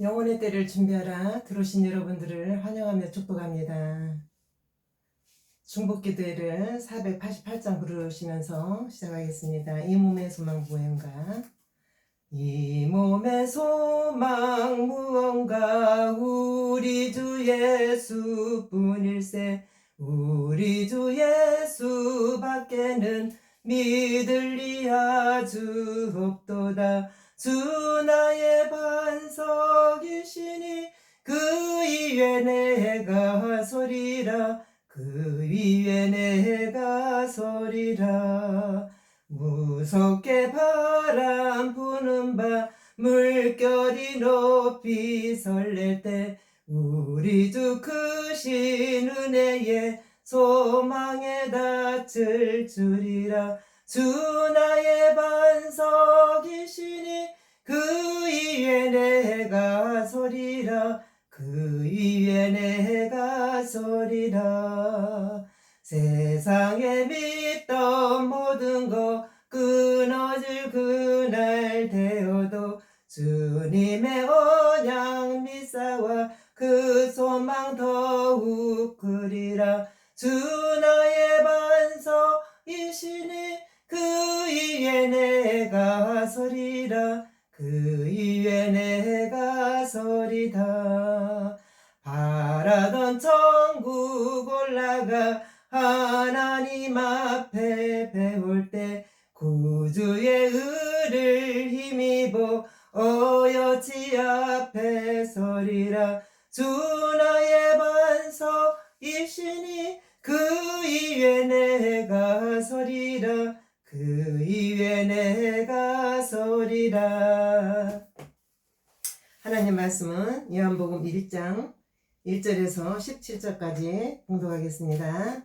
영혼의 때를 준비하라. 들어오신 여러분들을 환영하며 축복합니다. 중복기도회를 488장 부르시면서 시작하겠습니다. 이 몸의 소망 무언가? 이 몸의 소망 무언가? 우리 주 예수뿐일세. 우리 주 예수밖에는 믿을 리 아주 없도다. 주 나의 반석이시니 그 위에 내가 서리라. 그 위에 내가 서리라. 무섭게 바람 부는 밤 물결이 높이 설렐 때 우리 주 크신 은혜에 소망에 닿을 줄이라. 주 나의 반석이시니 그 위에 내가 서리라. 그 위에 내가 서리라. 세상에 믿던 모든 것 끊어질 그날 되어도 주님의 언약 믿사와 그 소망 더욱 그리라. 주 나의 반석이시니 그 위에 내가 서리라. 그 위에 내가 서리다. 바라던 천국 올라가 하나님 앞에 배울 때 구주의 의를 힘입어 어여지 앞에 서리라. 주 나의 반석이시니 그 위에 내가 서리라. 그 위에 내가 서리라. 하나님 말씀은 요한복음 1장 1절에서 17절까지 봉독하겠습니다.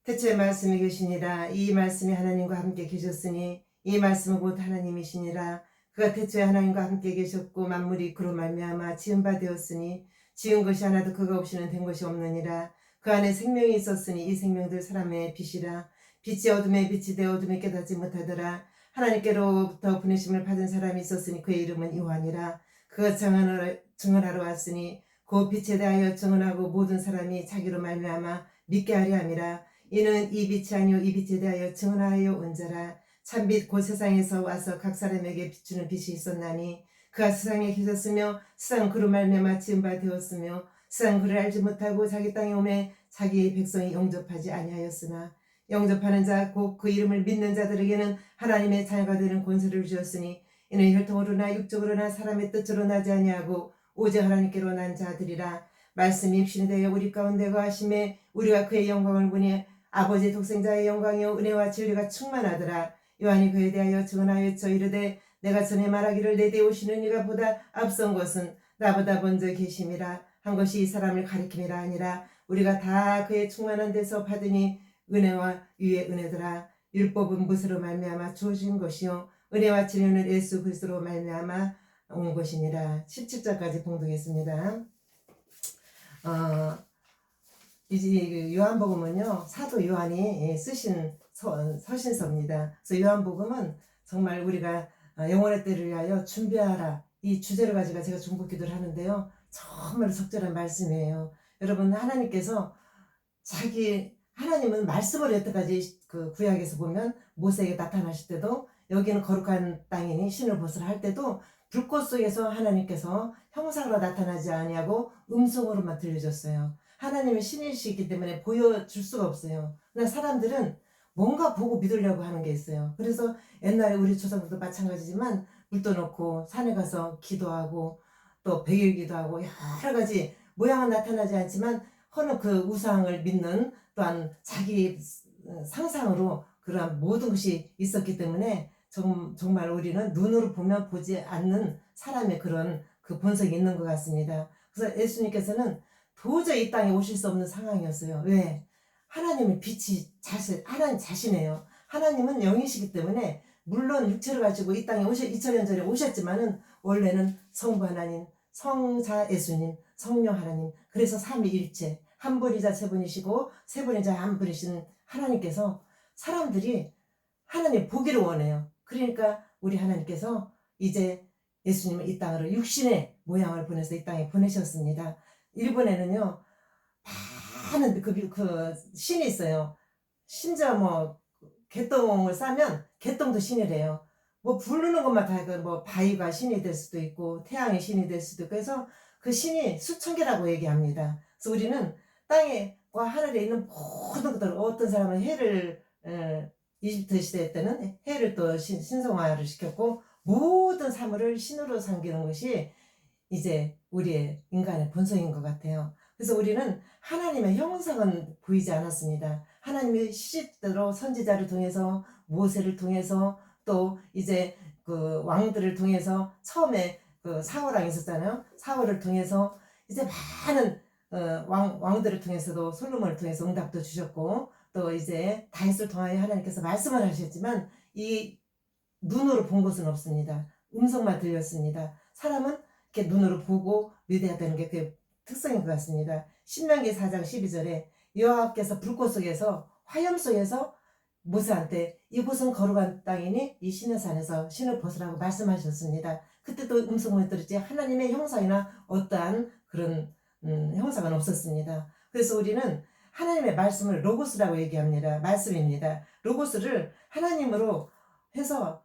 태초에 말씀이 계시니라. 이 말씀이 하나님과 함께 계셨으니 이 말씀은 곧 하나님이시니라. 그가 태초에 하나님과 함께 계셨고 만물이 그로 말미암아 지은 바 되었으니 지은 것이 하나도 그가 없이는 된 것이 없느니라. 그 안에 생명이 있었으니 이 생명들 사람의 빛이라. 빛이 어둠에 빛이 되어 어둠에 깨닫지 못하더라. 하나님께로부터 보내심을 받은 사람이 있었으니 그의 이름은 요한이라. 그가 증언하러 왔으니 그 빛에 대하여 증언하고 모든 사람이 자기로 말미암아 믿게 하려 함이라. 이는 이 빛이 아니요 이 빛에 대하여 증언하여 온 자라. 참빛 곧 세상에서 와서 각 사람에게 비추는 빛이 있었나니 그가 세상에 계셨으며 세상은 그로 말미암아 지은 바 되었으며 세상은 그를 알지 못하고 자기 땅에 오매 자기의 백성이 영접하지 아니하였으나 영접하는 자 곧 그 이름을 믿는 자들에게는 하나님의 자녀가 되는 권세를 주었으니 이는 혈통으로나 육적으로나 사람의 뜻으로 나지 아니하고 오직 하나님께로 난 자들이라. 말씀이 입신이 되어 우리 가운데 거하심에 우리가 그의 영광을 보니 아버지 독생자의 영광이요 은혜와 진리가 충만하더라. 요한이 그에 대하여 증언하였죠. 이르되 내가 전에 말하기를 내 뒤에 오시는 이가 보다 앞선 것은 나보다 먼저 계심이라 한 것이 이 사람을 가리킴이라 아니라 우리가 다 그의 충만한 데서 받으니 은혜와 위에 은혜더라. 율법은 무엇으로 말미암아 주어진 것이요 은혜와 진리는 예수 그리스도로 말미암아 온 것이니라. 17절까지 봉독했습니다. 이제 요한복음은요 사도 요한이 쓰신 서신서입니다. 그래서 요한복음은 정말 우리가 영혼의 때를 위하여 준비하라 이 주제를 가지고 제가 중보기도를 하는데요. 정말 적절한 말씀이에요. 여러분 하나님께서 하나님은 말씀을 여태까지 그 구약에서 보면 모세에게 나타나실 때도 여기는 거룩한 땅이니 신을 벗으라 할 때도 불꽃 속에서 하나님께서 형상으로 나타나지 아니하고 음성으로만 들려줬어요. 하나님은 신이시기 때문에 보여줄 수가 없어요. 그러나 사람들은 뭔가 보고 믿으려고 하는 게 있어요. 그래서 옛날에 우리 조상들도 마찬가지지만 물도 넣고 산에 가서 기도하고 또 백일기도 하고 여러 가지 모양은 나타나지 않지만 허는 그 우상을 믿는 또한 자기 상상으로 그러한 모든 것이 있었기 때문에 정말 우리는 눈으로 보면 보지 않는 사람의 그런 그 본성이 있는 것 같습니다. 그래서 예수님께서는 도저히 이 땅에 오실 수 없는 상황이었어요. 왜? 하나님은 빛이 하나님 자신이에요. 하나님은 영이시기 때문에 물론 육체를 가지고 이 땅에 2000년 전에 오셨지만은 원래는 성부 하나님, 성자 예수님, 성령 하나님, 그래서 삼위일체 한 분이자 세 분이시고 세 분이자 한 분이신 하나님께서 사람들이 하나님 보기를 원해요. 그러니까 우리 하나님께서 이제 예수님을 이 땅으로 육신의 모양을 보내서 이 땅에 보내셨습니다. 일본에는요 많은 그 신이 있어요. 심지어 뭐 개똥을 싸면 개똥도 신이래요. 뭐 부르는 것만 다 뭐 바위가 신이 될 수도 있고 태양이 신이 될 수도 있고 해서 그 신이 수천 개라고 얘기합니다. 그래서 우리는 땅에와 하늘에 있는 모든 것들, 어떤 사람은 해를 이집트 시대 때는 해를 또 신성화를 시켰고 모든 사물을 신으로 섬기는 것이 이제 우리의 인간의 본성인 것 같아요. 그래서 우리는 하나님의 형상은 보이지 않았습니다. 하나님의 시집대로 선지자를 통해서 모세를 통해서 또 이제 그 왕들을 통해서 처음에 그 사울왕 있었잖아요. 사울을 통해서 이제 많은 왕들을 통해서도 솔로몬을 통해서 응답도 주셨고 또 이제 다윗을 통하여 하나님께서 말씀을 하셨지만 이 눈으로 본 것은 없습니다. 음성만 들렸습니다. 사람은 이렇게 눈으로 보고 믿어야 되는 게 그 특성인 것 같습니다. 신명기 4장 12절에 여호와께서 불꽃 속에서 화염 속에서 모세한테 이곳은 거룩한 땅이니 이 신의 산에서 신을 벗으라고 말씀하셨습니다. 그때도 음성을 들었지 하나님의 형상이나 어떠한 그런 형상은 없었습니다. 그래서 우리는 하나님의 말씀을 로고스라고 얘기합니다. 말씀입니다. 로고스를 하나님으로 해서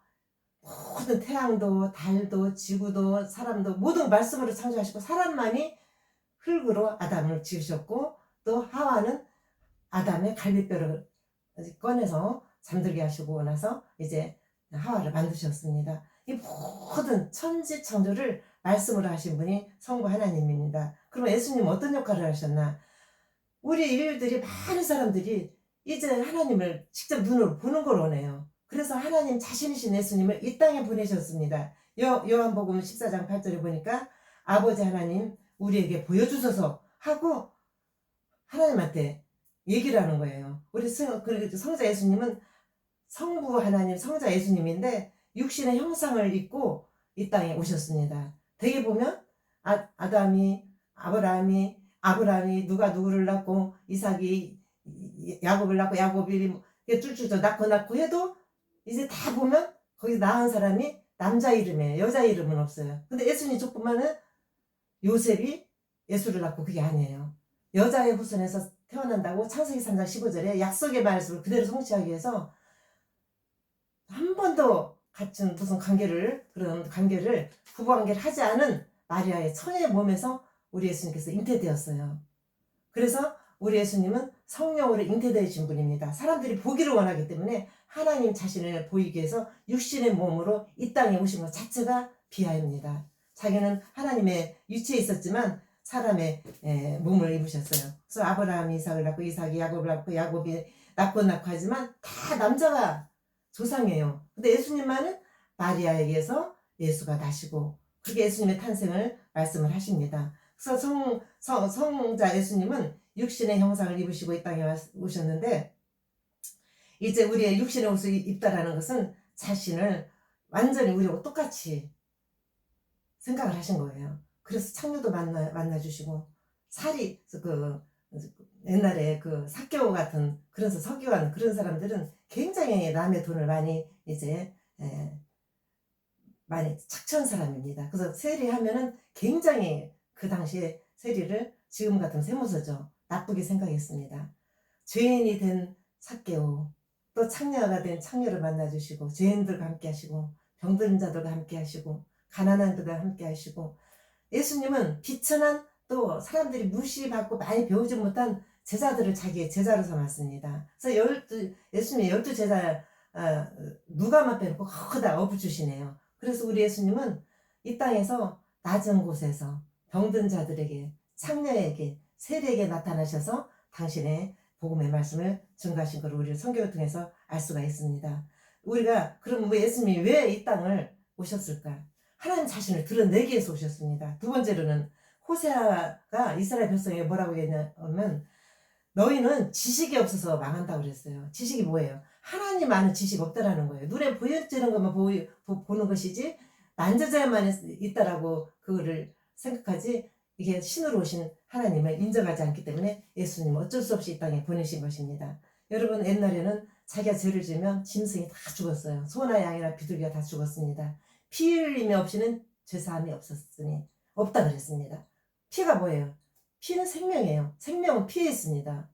모든 태양도 달도 지구도 사람도 모든 말씀으로 창조하시고 사람만이 흙으로 아담을 지으셨고 또 하와는 아담의 갈비뼈를 꺼내서 잠들게 하시고 나서 이제 하와를 만드셨습니다. 이 모든 천지 창조를 말씀으로 하신 분이 성부 하나님입니다. 그럼 예수님 어떤 역할을 하셨나? 우리 인류들이 많은 사람들이 이제 하나님을 직접 눈으로 보는 걸 원해요. 그래서 하나님 자신이신 예수님을 이 땅에 보내셨습니다. 요한복음 14장 8절에 보니까 아버지 하나님 우리에게 보여주소서 하고 하나님한테 얘기를 하는 거예요. 우리 성자 예수님은 성부 하나님 성자 예수님인데 육신의 형상을 입고 이 땅에 오셨습니다. 대개 보면 아담이 아브라함이 누가 누구를 낳고 이삭이 야곱을 낳고 야곱이 쭈쭈쭈 낳고 해도 이제 다 보면 거기 낳은 사람이 남자 이름이에요. 여자 이름은 없어요. 근데 예수님 쪽 보면은 요셉이 예수를 낳고 그게 아니에요. 여자의 후손에서 태어난다고 창세기 3장 15절에 약속의 말씀을 그대로 성취하기 위해서 한 번도 같은 무슨 그런 관계를 부부관계를 하지 않은 마리아의 처녀의 몸에서 우리 예수님께서 잉태되었어요. 그래서 우리 예수님은 성령으로 잉태되신 분입니다. 사람들이 보기를 원하기 때문에 하나님 자신을 보이기 위해서 육신의 몸으로 이 땅에 오신 것 자체가 비하입니다. 자기는 하나님의 유체에 있었지만 사람의 몸을 입으셨어요. 그래서 아브라함이 이삭을 낳고 이삭이 야곱을 낳고 야곱이 낳고 하지만 다 남자가 조상이에요. 근데 예수님만은 마리아에게서 예수가 나시고 그렇게 예수님의 탄생을 말씀을 하십니다. 그래서 성자 예수님은 육신의 형상을 입으시고 이 땅에 오셨는데 이제 우리의 육신의 옷을 입다라는 것은 자신을 완전히 우리하고 똑같이 생각을 하신 거예요. 그래서 창녀도 만나주시고 살이 옛날에 그 사개오 같은 그런 서기관 그런 사람들은 굉장히 남의 돈을 많이 이제 많이 착취한 사람입니다. 그래서 세리하면은 굉장히 그 당시에 세리를 지금 같은 세무서죠. 나쁘게 생각했습니다. 죄인이 된 사개오 또 창녀가 된 창녀를 만나주시고 죄인들과 함께 하시고 병든 자들과 함께 하시고 가난한 자들과 함께 하시고 예수님은 비천한 또 사람들이 무시받고 많이 배우지 못한 제자들을 자기의 제자로 삼았습니다. 그래서 예수님의 12제자 누가만 빼놓고 거기다 업주시네요. 그래서 우리 예수님은 이 땅에서 낮은 곳에서 병든 자들에게 창녀에게 세리에게 나타나셔서 당신의 복음의 말씀을 증거하신 것을 우리 성경을 통해서 알 수가 있습니다. 우리가 그럼 예수님이 왜 이 땅을 오셨을까? 하나님 자신을 드러내기 위해서 오셨습니다. 두 번째로는 호세아가 이스라엘 백성에게 뭐라고 했냐면 너희는 지식이 없어서 망한다고 그랬어요. 지식이 뭐예요? 하나님 아는 지식 없다라는 거예요. 눈에 보여지는 것만 보는 것이지 만져져야만 있다라고 그거를 생각하지 이게 신으로 오신 하나님을 인정하지 않기 때문에 예수님은 어쩔 수 없이 이 땅에 보내신 것입니다. 여러분 옛날에는 자기가 죄를 지으면 짐승이 다 죽었어요. 소나 양이나 비둘기가 다 죽었습니다. 피 흘림이 없이는 죄사함이 없었으니 없다 그랬습니다. 피가 뭐예요? 피는 생명이에요. 생명은 피에 있습니다.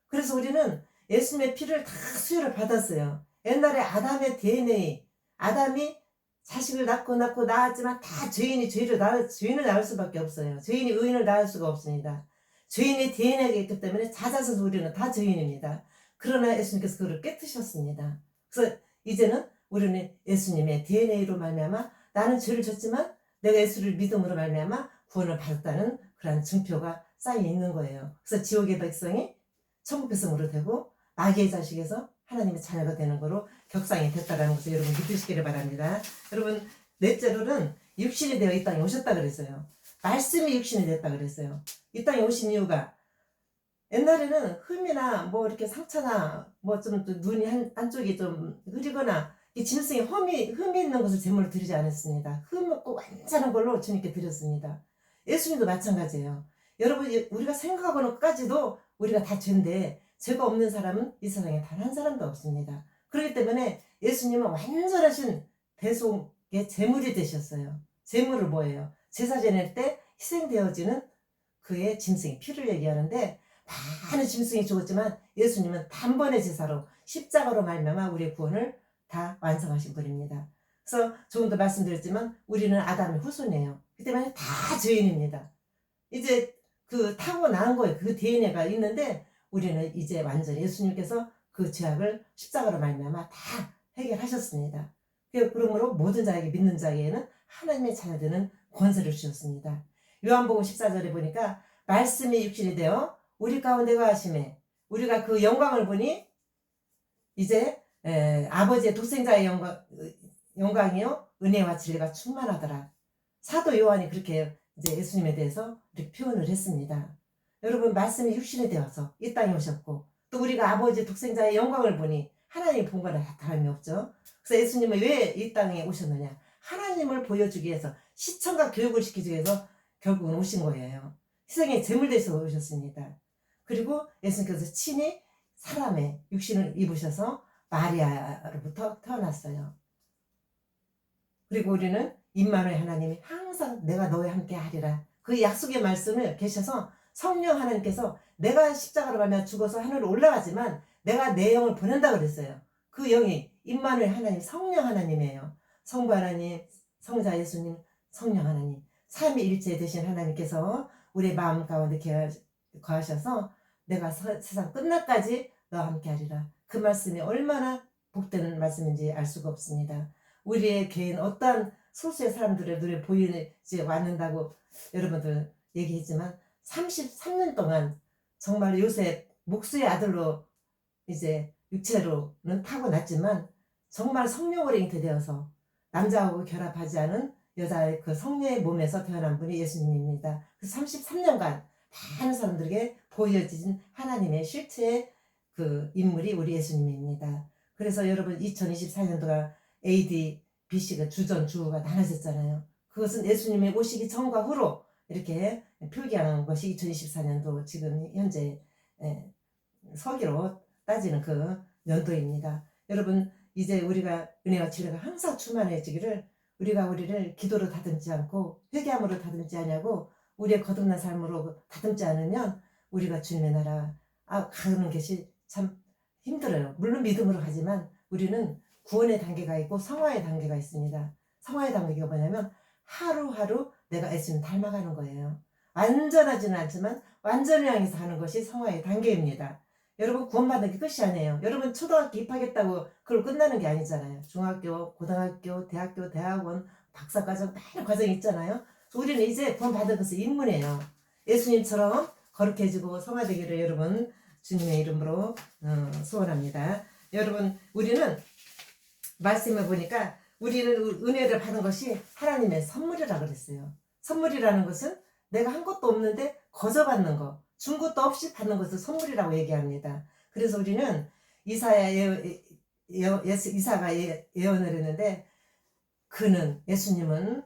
그래서 우리는 예수님의 피를 다 수혈을 받았어요. 옛날에 아담의 DNA, 아담이 자식을 낳고 낳았지만 다 죄인이 죄인을 낳을 수밖에 없어요. 죄인이 의인을 낳을 수가 없습니다. 죄인의 DNA가 있기 때문에 찾아서 우리는 다 죄인입니다. 그러나 예수님께서 그를 깨뜨셨습니다. 그래서 이제는 우리는 예수님의 DNA로 말미암아 나는 죄를 졌지만 내가 예수를 믿음으로 말미암아 구원을 받았다는 그러한 증표가 쌓여 있는 거예요. 그래서 지옥의 백성이 천국 백성으로 되고 마귀의 자식에서 하나님의 자녀가 되는 거로 격상이 됐다라는 것을 여러분 믿으시기를 바랍니다. 여러분 넷째로는 육신이 되어 이 땅에 오셨다 그랬어요. 말씀이 육신이 됐다 그랬어요. 이 땅에 오신 이유가 옛날에는 흠이나 뭐 이렇게 상처나 뭐 좀 눈이 한쪽이 좀 흐리거나 이 짐승에 흠이 있는 것을 제물로 드리지 않았습니다. 흠 없고 완전한 걸로 주님께 드렸습니다. 예수님도 마찬가지예요. 여러분 우리가 생각하고는 끝까지도 우리가 다 죄인데 죄가 없는 사람은 이 세상에 단 한 사람도 없습니다. 그렇기 때문에 예수님은 완전하신 대속의 제물이 되셨어요. 제물을 뭐예요? 제사 지낼 때 희생되어지는 그의 짐승의 피를 얘기하는데 많은 짐승이 죽었지만 예수님은 단번의 제사로 십자가로 말미암아 우리의 구원을 다 완성하신 분입니다. 그래서 조금도 말씀드렸지만 우리는 아담의 후손이에요. 그 때문에 다 죄인입니다. 이제 그 타고난 거예요. 그 DNA가 있는데 우리는 이제 완전히 예수님께서 그 죄악을 십자가로 말미암아 다 해결하셨습니다. 그러므로 모든 자에게 믿는 자에게는 하나님의 자녀되는 권세를 주셨습니다. 요한복음 14절에 보니까 말씀이 육신이 되어 우리 가운데 거하심에 우리가 그 영광을 보니 이제 아버지의 독생자의 영광이요 은혜와 진리가 충만하더라. 사도 요한이 그렇게 이제 예수님에 대해서 이렇게 표현을 했습니다. 여러분 말씀이 육신이 되어서 이 땅에 오셨고 또 우리가 아버지 독생자의 영광을 보니 하나님이 본 거나 다름이 없죠. 그래서 예수님은 왜 이 땅에 오셨느냐? 하나님을 보여주기 위해서 시청과 교육을 시키기 위해서 결국은 오신 거예요. 희생의 제물 되셔서 오셨습니다. 그리고 예수님께서 친히 사람의 육신을 입으셔서 마리아로부터 태어났어요. 그리고 우리는 임마누엘 하나님이 항상 내가 너와 함께 하리라. 그 약속의 말씀을 계셔서 성령 하나님께서 내가 십자가로 가며 죽어서 하늘로 올라가지만 내가 내 영을 보낸다 그랬어요. 그 영이 임마누엘 하나님 성령 하나님이에요. 성부 하나님, 성자 예수님, 성령 하나님 삼위일체 되신 하나님께서 우리의 마음 가운데 거하셔서 내가 세상 끝날까지 너와 함께 하리라. 그 말씀이 얼마나 복된 말씀인지 알 수가 없습니다. 우리의 개인 어떠한 소수의 사람들의 눈에 보이지 않는다고 여러분들 얘기했지만 33년 동안 정말 요셉 목수의 아들로 이제 육체로는 타고났지만 정말 성령으로 잉태되어서 남자하고 결합하지 않은 여자의 그 성녀의 몸에서 태어난 분이 예수님입니다. 그 33년간 많은 사람들에게 보여진 하나님의 실체의 그 인물이 우리 예수님입니다. 그래서 여러분 2024년도가 AD, BC가 주전주후가 나눠졌잖아요. 그것은 예수님의 오시기 전과 후로 이렇게 표기한 것이 2024년도 지금 현재 서기로 따지는 그 연도입니다. 여러분 이제 우리가 은혜와 진리가 항상 충만해지기를 우리가 우리를 기도로 다듬지 않고 회개함으로 다듬지 않냐고 우리의 거듭난 삶으로 다듬지 않으면 우리가 주님의 나라 가는 것이 참 힘들어요. 물론 믿음으로 가지만 우리는 구원의 단계가 있고 성화의 단계가 있습니다. 성화의 단계가 뭐냐면 하루하루 내가 예수님 닮아가는 거예요. 완전하지는 않지만 완전히 향해서 하는 것이 성화의 단계입니다. 여러분 구원받는 게 끝이 아니에요. 여러분 초등학교 입학했다고 그걸 끝나는 게 아니잖아요. 중학교, 고등학교, 대학교, 대학원, 박사과정 많은 과정이 있잖아요. 우리는 이제 구원받은 것은 입문이에요. 예수님처럼 거룩해지고 성화되기를 여러분 주님의 이름으로 소원합니다. 여러분 우리는 말씀해 보니까 우리는 은혜를 받은 것이 하나님의 선물이라고 그랬어요. 선물이라는 것은 내가 한 것도 없는데 거저 받는 거, 준 것도 없이 받는 것을 선물이라고 얘기합니다. 그래서 우리는 이사가 예언을 했는데 그는 예수님은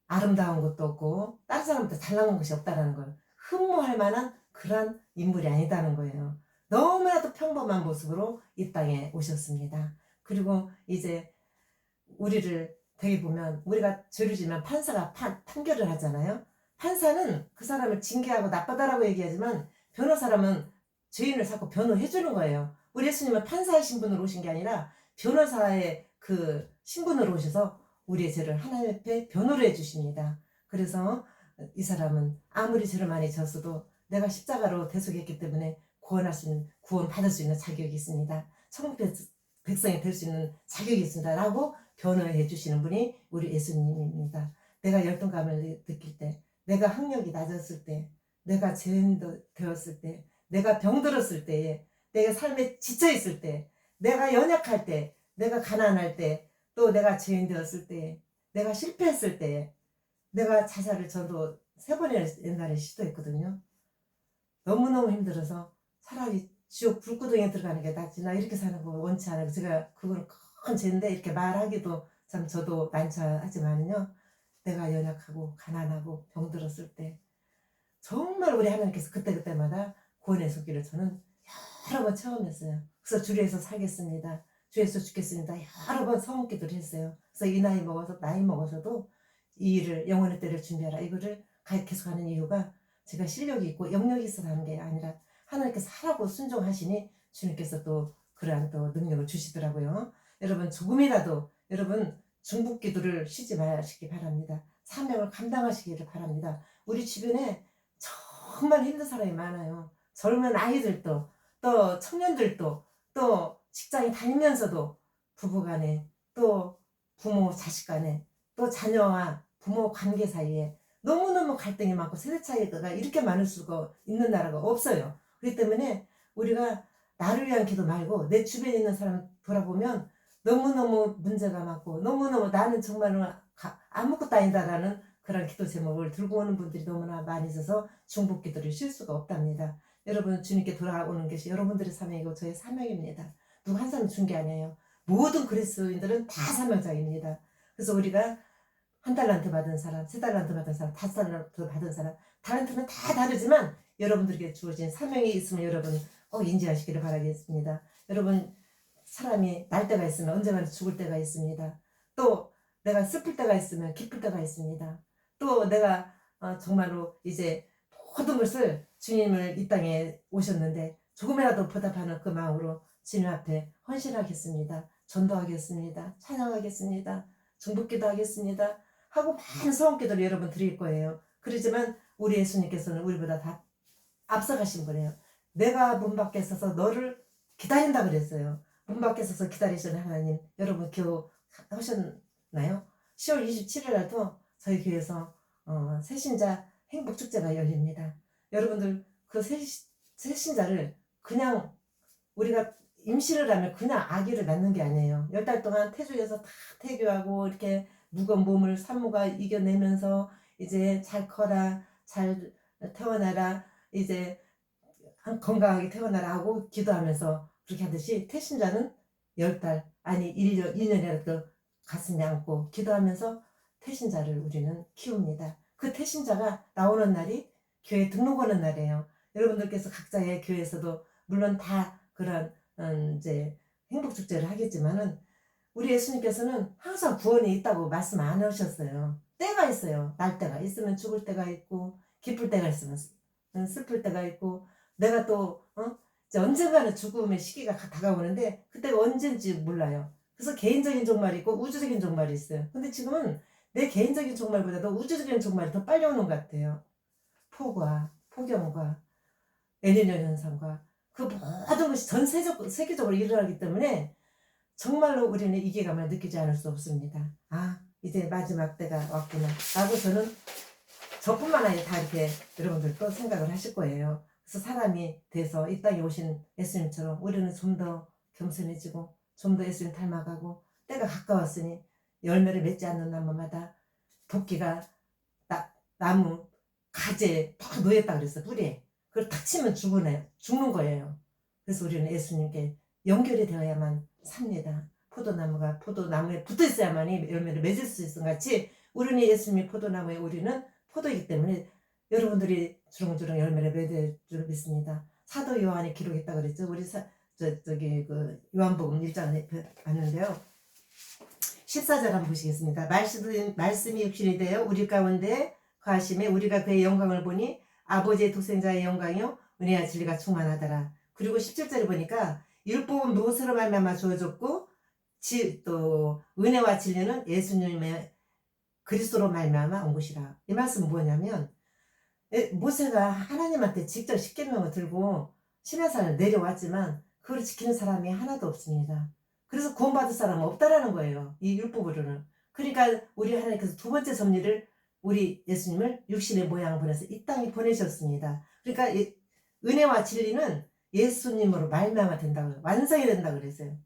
아름다운 것도 없고 다른 사람보다 잘난 것이 없다는 걸 흠모할 만한 그런 인물이 아니다는 거예요. 너무나도 평범한 모습으로 이 땅에 오셨습니다. 그리고 이제 우리를 되게 보면 우리가 죄를 지면 판사가 판결을 하잖아요. 판사는 그 사람을 징계하고 나쁘다라고 얘기하지만 변호사라면 죄인을 자꾸 변호해 주는 거예요. 우리 예수님은 판사의 신분으로 오신 게 아니라 변호사의 그 신분으로 오셔서 우리의 죄를 하나님 앞에 변호를 해 주십니다. 그래서 이 사람은 아무리 죄를 많이 졌어도 내가 십자가로 대속했기 때문에 구원 받을 수 있는 자격이 있습니다. 천국 백성이 될 수 있는 자격이 있습니다. 라고 변호해 주시는 분이 우리 예수님입니다. 내가 열등감을 느낄 때, 내가 학력이 낮았을 때, 내가 죄인 되었을 때, 내가 병들었을 때에, 내가 삶에 지쳐있을 때, 내가 연약할 때, 내가 가난할 때, 또 내가 죄인 되었을 때, 내가 실패했을 때, 내가 자살을 저도 3번이나 옛날에 시도했거든요. 너무너무 힘들어서 차라리 지옥 불구덩이에 들어가는 게 낫지, 나 이렇게 사는 거 원치 않아요. 제가 그건 큰 죄인데 이렇게 말하기도 참 저도 난처하지만요, 내가 연약하고 가난하고 병들었을 때 정말 우리 하나님께서 그때그때마다 구원의 손길을 저는 여러 번 체험했어요. 그래서 주에서 살겠습니다, 주에서 죽겠습니다, 여러 번 서문기도를 했어요. 그래서 이 나이 먹어서도 이 일을, 영혼의 때를 준비하라, 이거를 계속 하는 이유가 제가 실력이 있고 영역이 있어서 하는 게 아니라 하나님께서 하라고 순종하시니 주님께서 또 그러한 또 능력을 주시더라고요. 여러분, 조금이라도 여러분 중보기도를 쉬지 마시기 바랍니다. 사명을 감당하시기를 바랍니다. 우리 주변에 정말 힘든 사람이 많아요. 젊은 아이들도, 또 청년들도, 또 직장에 다니면서도 부부간에, 또 부모 자식 간에, 또 자녀와 부모 관계 사이에 너무너무 갈등이 많고 세대 차이가 이렇게 많을 수가 있는 나라가 없어요. 그렇기 때문에 우리가 나를 위한 기도 말고 내 주변에 있는 사람 돌아보면 너무너무 문제가 많고 너무너무 나는 정말로 아무것도 아니다라는 그런 기도 제목을 들고 오는 분들이 너무나 많이 있어서 중보기도를 쉴 수가 없답니다. 여러분, 주님께 돌아오는 것이 여러분들의 사명이고 저의 사명입니다. 누구 한 사람 준 게 아니에요. 모든 그리스도인들은 다 사명자입니다. 그래서 우리가 1달란트 받은 사람, 3달란트 받은 사람, 5달란트 받은 사람, 달란트는 다 다르지만 여러분들에게 주어진 사명이 있으면 여러분 꼭 인지하시기를 바라겠습니다. 여러분, 사람이 날 때가 있으면 언젠가는 죽을 때가 있습니다. 또 내가 슬플 때가 있으면 기쁠 때가 있습니다. 또 내가 정말로 이제 모든 것을, 주님을 이 땅에 오셨는데 조금이라도 보답하는 그 마음으로 주님 앞에 헌신하겠습니다. 전도하겠습니다. 찬양하겠습니다. 중보기도 하겠습니다 하고 많은 소원기도를 여러분 드릴 거예요. 그러지만 우리 예수님께서는 우리보다 다 앞서가신 거예요. 내가 문 밖에 서서 너를 기다린다 그랬어요. 문 밖에 서서 기다리시는 하나님, 여러분 기억하셨나요? 10월 27일 날도 저희 교회에서 새신자 행복축제가 열립니다. 여러분들 그 새신자를 그냥 우리가 임신을 하면 그냥 아기를 낳는 게 아니에요. 10달 동안 태주에서 다 태교하고 이렇게 무거운 몸을 산모가 이겨내면서 이제 잘 커라, 잘 태어나라, 이제 건강하게 태어나라 하고 기도하면서 그렇게 하듯이 태신자는 10달, 아니 1년, 2년이라도 가슴에 안고 기도하면서 태신자를 우리는 키웁니다. 그 태신자가 나오는 날이 교회 등록 오는 날이에요. 여러분들께서 각자의 교회에서도 물론 다 그런 이제 행복축제를 하겠지만은 우리 예수님께서는 항상 구원이 있다고 말씀 안 하셨어요. 때가 있어요. 날 때가 있으면 죽을 때가 있고, 기쁠 때가 있으면 슬플 때가 있고, 내가 또 이제 언젠가는 죽음의 시기가 다가오는데 그때가 언젠지 몰라요. 그래서 개인적인 종말이 있고 우주적인 종말이 있어요. 근데 지금은 내 개인적인 종말보다도 우주적인 종말이 더 빨리 오는 것 같아요. 폭우와 폭염과 엘니뇨 현상과 그 모든 것이 전 세계적으로 일어나기 때문에 정말로 우리는 이기감을 느끼지 않을 수 없습니다. 아, 이제 마지막 때가 왔구나 라고 저는 저뿐만 아니라 다 이렇게 여러분들도 생각을 하실 거예요. 그래서 사람이 돼서 이 땅에 오신 예수님처럼 우리는 좀 더 겸손해지고 좀 더 예수님 닮아가고, 때가 가까웠으니 열매를 맺지 않는 나무마다 도끼가 나무 가지에 딱 놓였다 그랬어. 뿌리에. 그걸 탁 치면 죽는 거예요. 그래서 우리는 예수님께 연결이 되어야만 삽니다. 포도나무가 포도나무에 붙어 있어야만이 열매를 맺을 수 있는 같이 우리는 예수님이 포도나무에, 우리는 포도이기 때문에 여러분들이 주렁주렁 열매를 맺을 줄 믿습니다. 사도 요한이 기록했다고 그랬죠. 우리 그 요한복음 1장에 봤는데요. 14절 한번 보시겠습니다. 말씀이 육신이 되어 우리 가운데 거하심에 우리가 그의 영광을 보니 아버지의 독생자의 영광이요 은혜와 진리가 충만하더라. 그리고 17절에 보니까 율법은 무엇으로 말미암아 주어졌고 또 은혜와 진리는 예수님의 그리스도로 말미암아 온 것이라. 이 말씀은 뭐냐면 모세가 하나님한테 직접 십계명을 들고 시내산을 내려왔지만 그걸 지키는 사람이 하나도 없습니다. 그래서 구원받을 사람은 없다라는 거예요. 이 율법으로는. 그러니까 우리 하나님께서 두 번째 섭리를 우리 예수님을 육신의 모양을 보내서 이 땅에 보내셨습니다. 그러니까 은혜와 진리는 예수님으로 말미암아 된다고요. 완성이 된다고 그랬어요.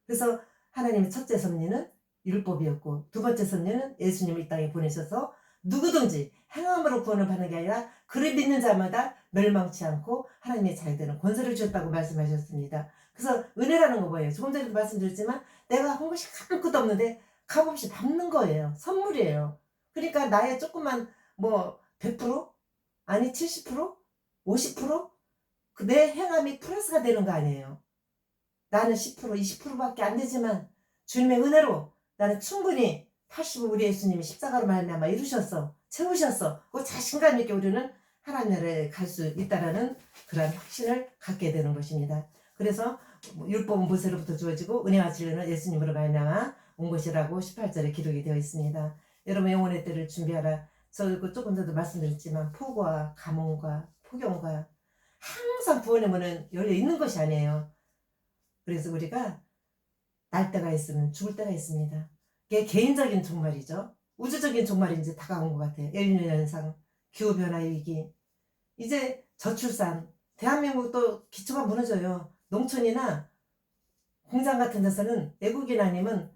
그래서 하나님의 첫째 섭리는 율법이었고 두 번째 섭리는 예수님을 이 땅에 보내셔서 누구든지 행함으로 구원을 받는 게 아니라 그를 믿는 자마다 멸망치 않고 하나님의 자녀되는 권세를 주셨다고 말씀하셨습니다. 그래서 은혜라는 거 뭐예요? 조금 전에도 말씀드렸지만 내가 한 것이 아무것도 없는데 값없이 받는 거예요. 선물이에요. 그러니까 나의 조금만 100% 아니 70% 50% 내 행함이 플러스가 되는 거 아니에요. 나는 10% 20%밖에 안 되지만 주님의 은혜로 나는 충분히 80% 우리 예수님이 십자가로 말미암아 이루셨어. 채우셨어. 그 자신감 있게 우리는 하나님 나라에 갈 수 있다라는 그런 확신을 갖게 되는 것입니다. 그래서 율법은 모세로부터 주어지고 은혜와 진리는 예수님으로 말미암아 온 것이라고 18절에 기록이 되어 있습니다. 여러분 영혼의 때를 준비하라. 저 조금 전에도 말씀드렸지만 포고와 가뭄과 폭염과 항상 구원의 문은 열려 있는 것이 아니에요. 그래서 우리가 날 때가 있으면 죽을 때가 있습니다. 이게 개인적인 종말이죠. 우주적인 종말이 이제 다가온 것 같아요. 엘니뇨 현상, 기후변화 위기, 이제 저출산, 대한민국도 기초가 무너져요. 농촌이나 공장 같은 데서는 외국인 아니면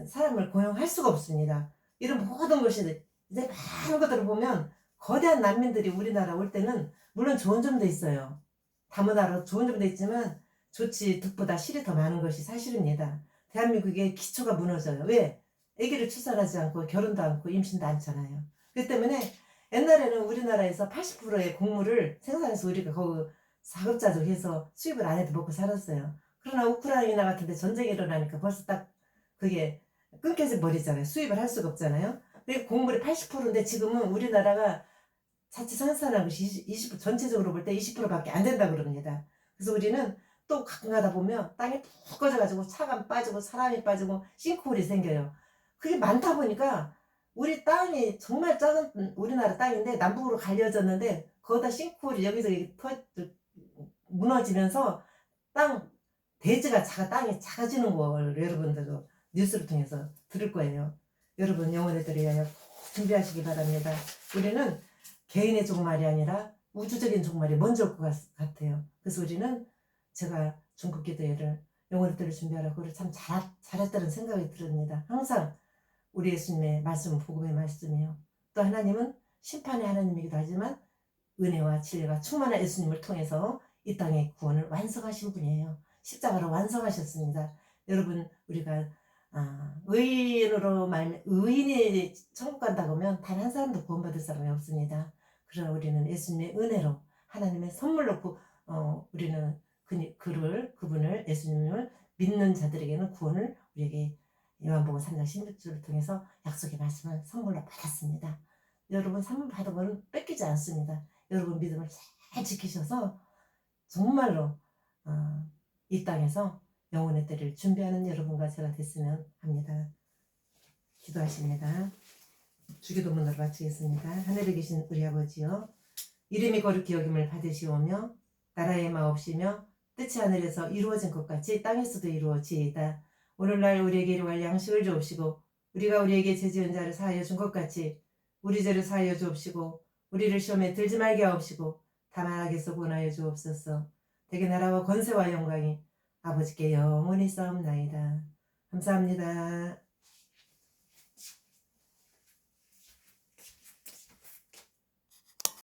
사람을 고용할 수가 없습니다. 이런 모든 것이 이제 많은 것들을 보면 거대한 난민들이 우리나라 올 때는 물론 좋은 점도 있어요. 다문화로 좋은 점도 있지만 좋지 득보다 실이 더 많은 것이 사실입니다. 대한민국의 기초가 무너져요. 왜? 아기를 출산하지 않고 결혼도 않고 임신도 않잖아요. 그렇기 때문에 옛날에는 우리나라에서 80%의 곡물을 생산해서 우리가 거기 사급자족해서 수입을 안 해도 먹고 살았어요. 그러나 우크라이나 같은 데 전쟁이 일어나니까 벌써 딱 그게 끊겨져 버리잖아요. 수입을 할 수가 없잖아요. 근데 곡물이 80%인데 지금은 우리나라가 자체 생산한 것이 20% 전체적으로 볼 때 20%밖에 안 된다고 그럽니다. 그래서 우리는 또 가끔 가다 보면 땅이 푹 꺼져가지고 차가 빠지고 사람이 빠지고 싱크홀이 생겨요. 그게 많다 보니까 우리 땅이 정말 작은 우리나라 땅인데 남북으로 갈려졌는데 거기다 싱크홀이 여기저기 무너지면서 대지가 땅이 작아지는 걸 여러분들도 뉴스를 통해서 들을 거예요. 여러분 영혼의 때를 위하여 준비하시기 바랍니다. 우리는 개인의 종말이 아니라 우주적인 종말이 먼저 올 것 같아요. 그래서 우리는 제가 중국 기도회를 영혼의 때를 준비하라고 그걸 참 잘했다는 생각이 듭니다. 항상 우리 예수님의 말씀은 복음의 말씀이에요. 또 하나님은 심판의 하나님이기도 하지만 은혜와 진리가 충만한 예수님을 통해서 이 땅의 구원을 완성하신 분이에요. 십자가로 완성하셨습니다. 여러분 우리가 의인이 천국 간다고 하면 단 한 사람도 구원받을 사람이 없습니다. 그러나 우리는 예수님의 은혜로 하나님의 선물로 우리는 그분을 예수님을 믿는 자들에게는 구원을 우리에게 요한복음 3장 16절을 통해서 약속의 말씀을 선물로 받았습니다. 여러분 선물 받은 것은 뺏기지 않습니다. 여러분 믿음을 잘 지키셔서 정말로 이 땅에서 영혼의 때를 준비하는 여러분과 제가 됐으면 합니다. 기도하십니다. 주기도문으로 마치겠습니다. 하늘에 계신 우리 아버지여, 이름이 거룩히 여김을 받으시오며 나라의 마옵시며 뜻이 하늘에서 이루어진 것 같이 땅에서도 이루어지이다. 오늘날 우리에게 일용할 양식을 주옵시고 우리가 우리에게 죄지은 자를 사하여 준 것 같이 우리 죄를 사하여 주옵시고 우리를 시험에 들지 말게 하옵시고 다만 악에서 구원하여 주옵소서. 대개 나라와 권세와 영광이 아버지께 영원히 싸움나이다. 감사합니다.